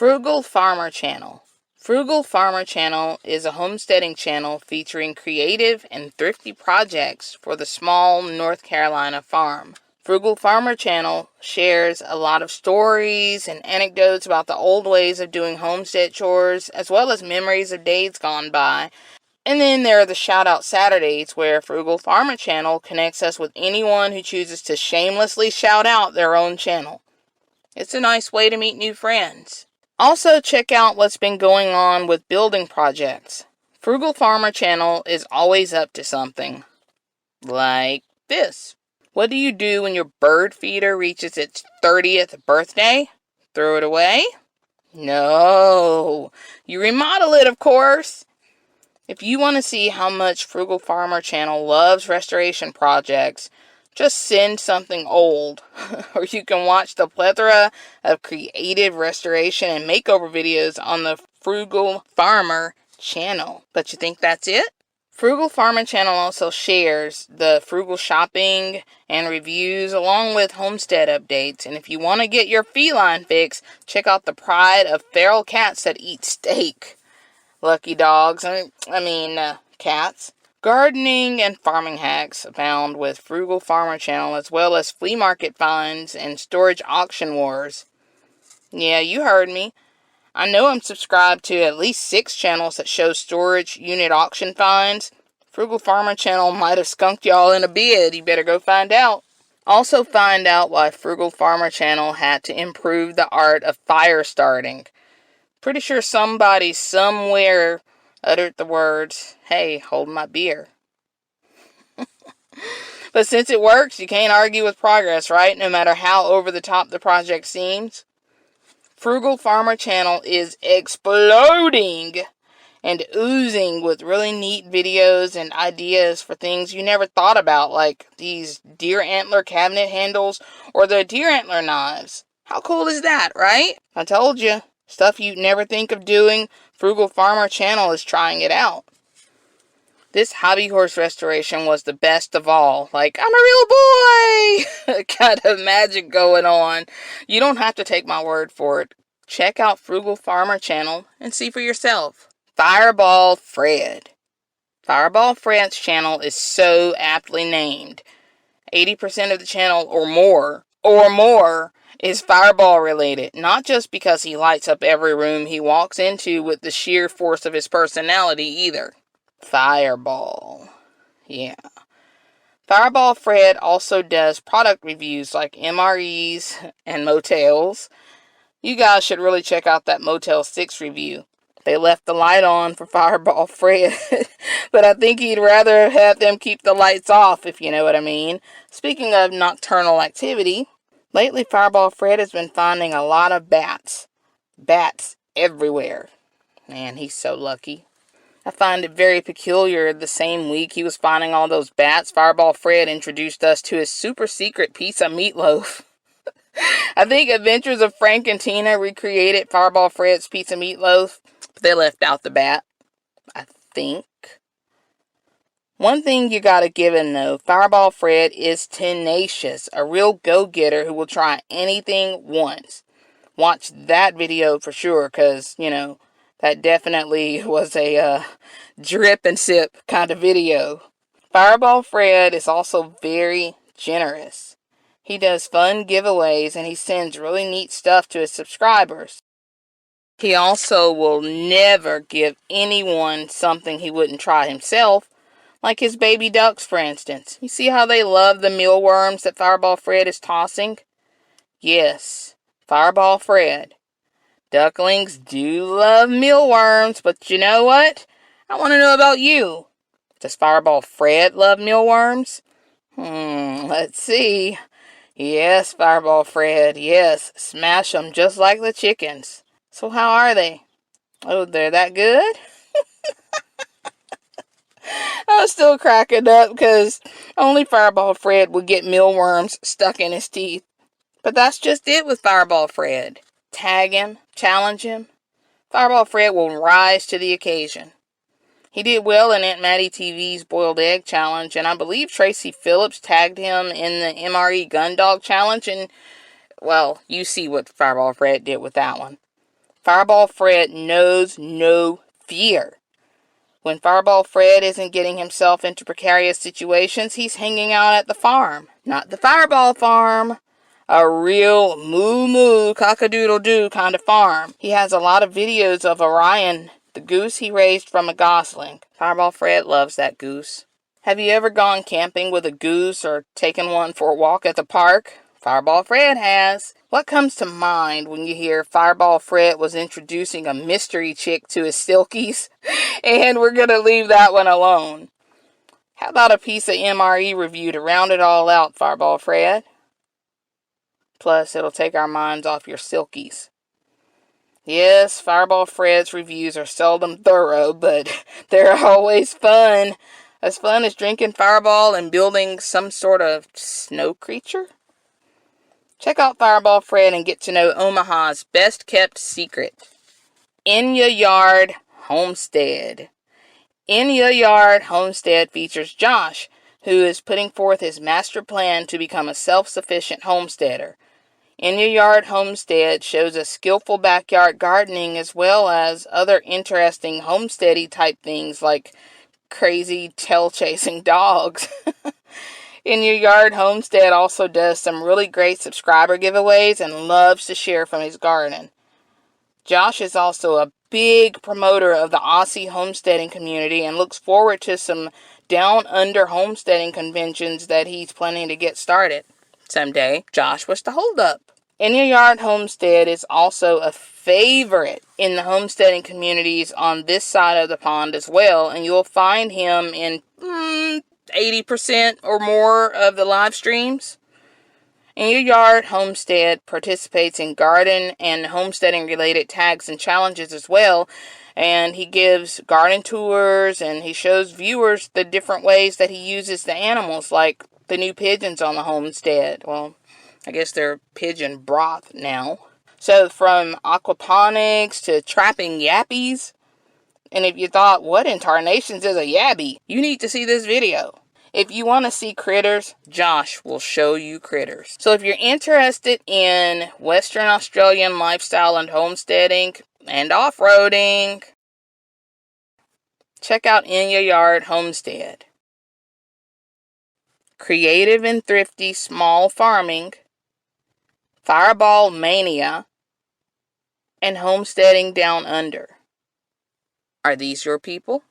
Frugal Farmer Channel. Frugal Farmer Channel is a homesteading channel featuring creative and thrifty projects for the small North Carolina farm. Frugal Farmer Channel shares a lot of stories and anecdotes about the old ways of doing homestead chores, as well as memories of days gone by. And then there are the Shout Out Saturdays, where Frugal Farmer Channel connects us with anyone who chooses to shamelessly shout out their own channel. It's a nice way to meet new friends. Also, check out what's been going on with building projects. Frugal Farmer Channel is always up to something. Like this. What do you do when your bird feeder reaches its 30th birthday? Throw it away? No. You remodel it, of course. If you want to see how much Frugal Farmer Channel loves restoration projects, just send something old, or you can watch the plethora of creative restoration and makeover videos on the Frugal Farmer Channel. But you think that's it? Frugal Farmer Channel also shares the frugal shopping and reviews along with homestead updates. And if you want to get your feline fix, check out the pride of feral cats that eat steak. Lucky dogs, cats. Gardening and farming hacks abound with Frugal Farmer Channel, as well as flea market finds and storage auction wars. Yeah, you heard me. I know I'm subscribed to at least 6 channels that show storage unit auction finds. Frugal Farmer Channel might have skunked y'all in a bid. You better go find out. Also find out why Frugal Farmer Channel had to improve the art of fire starting. Pretty sure somebody somewhere uttered the words, "Hey, hold my beer." But since it works, you can't argue with progress, right? No matter how over the top the project seems. Frugal Farmer Channel is exploding and oozing with really neat videos and ideas for things you never thought about, like these deer antler cabinet handles or the deer antler knives. How cool is that, right? I told you, stuff you'd never think of doing, Frugal Farmer Channel is trying it out. This hobby horse restoration was the best of all. Like, I'm a real boy! Kind of magic going on. You don't have to take my word for it. Check out Frugal Farmer Channel and see for yourself. Fireball Fred. Fireball Fred's channel is so aptly named. 80% of the channel or more is Fireball related. Not just because he lights up every room he walks into with the sheer force of his personality either. Fireball. Yeah. Fireball Fred also does product reviews like MREs and motels. You guys should really check out that Motel 6 review. They left the light on for Fireball Fred, but I think he'd rather have them keep the lights off, if you know what I mean. Speaking of nocturnal activity, lately Fireball Fred has been finding a lot of bats. Bats everywhere. Man, he's so lucky. I find it very peculiar the same week he was finding all those bats, Fireball Fred introduced us to his super secret piece of meatloaf. I think Adventures of Frank and Tina recreated Fireball Fred's piece of meatloaf, but they left out the bat, I think. One thing you gotta give him though, Fireball Fred is tenacious, a real go-getter who will try anything once. Watch that video for sure, because, that definitely was a drip and sip kind of video. Fireball Fred is also very generous. He does fun giveaways and he sends really neat stuff to his subscribers. He also will never give anyone something he wouldn't try himself, like his baby ducks, for instance. You see how they love the mealworms that Fireball Fred is tossing? Yes, Fireball Fred. Ducklings do love mealworms, but you know what? I want to know about you. Does Fireball Fred love mealworms? Let's see. Yes, Fireball Fred, yes. Smash them just like the chickens. So how are they? Oh, they're that good? I was still cracking up because only Fireball Fred would get mealworms stuck in his teeth. But that's just it with Fireball Fred. Tag him, challenge him. Fireball Fred will rise to the occasion. He did well in Aunt Maddie TV's Boiled Egg Challenge, and I believe Tracy Phillips tagged him in the MRE Gun Dog Challenge, and, well, you see what Fireball Fred did with that one. Fireball Fred knows no fear. When Fireball Fred isn't getting himself into precarious situations, he's hanging out at the farm. Not the Fireball farm. A real moo-moo, cock-a-doodle-doo kind of farm. He has a lot of videos of Orion, the goose he raised from a gosling. Fireball Fred loves that goose. Have you ever gone camping with a goose or taken one for a walk at the park? Fireball Fred has. What comes to mind when you hear Fireball Fred was introducing a mystery chick to his silkies? And we're going to leave that one alone. How about a piece of MRE review to round it all out, Fireball Fred? Plus, it'll take our minds off your silkies. Yes, Fireball Fred's reviews are seldom thorough, but they're always fun. As fun as drinking Fireball and building some sort of snow creature? Check out Fireball Fred and get to know Omaha's best kept secret. InYa Homestead. InYa Homestead features Josh, who is putting forth his master plan to become a self-sufficient homesteader. InYa Homestead shows us skillful backyard gardening as well as other interesting homesteady type things like crazy tail-chasing dogs. InYa Homestead also does some really great subscriber giveaways and loves to share from his garden. Josh is also a big promoter of the Aussie homesteading community and looks forward to some down-under homesteading conventions that he's planning to get started someday. Josh was the holdup. InYa Homestead is also a favorite in the homesteading communities on this side of the pond as well, and you'll find him in 80% or more of the live streams. InYa Homestead participates in garden and homesteading related tags and challenges as well, and he gives garden tours and he shows viewers the different ways that he uses the animals, like the new pigeons on the homestead. Well, I guess they're pigeon broth now. So from aquaponics to trapping yappies. And if you thought, what in tarnations is a yabby? You need to see this video. If you want to see critters, Josh will show you critters. So if you're interested in Western Australian lifestyle and homesteading and off-roading, check out InYa Homestead. Creative and thrifty small farming, Fireball Mania, and homesteading down under. Are these your people?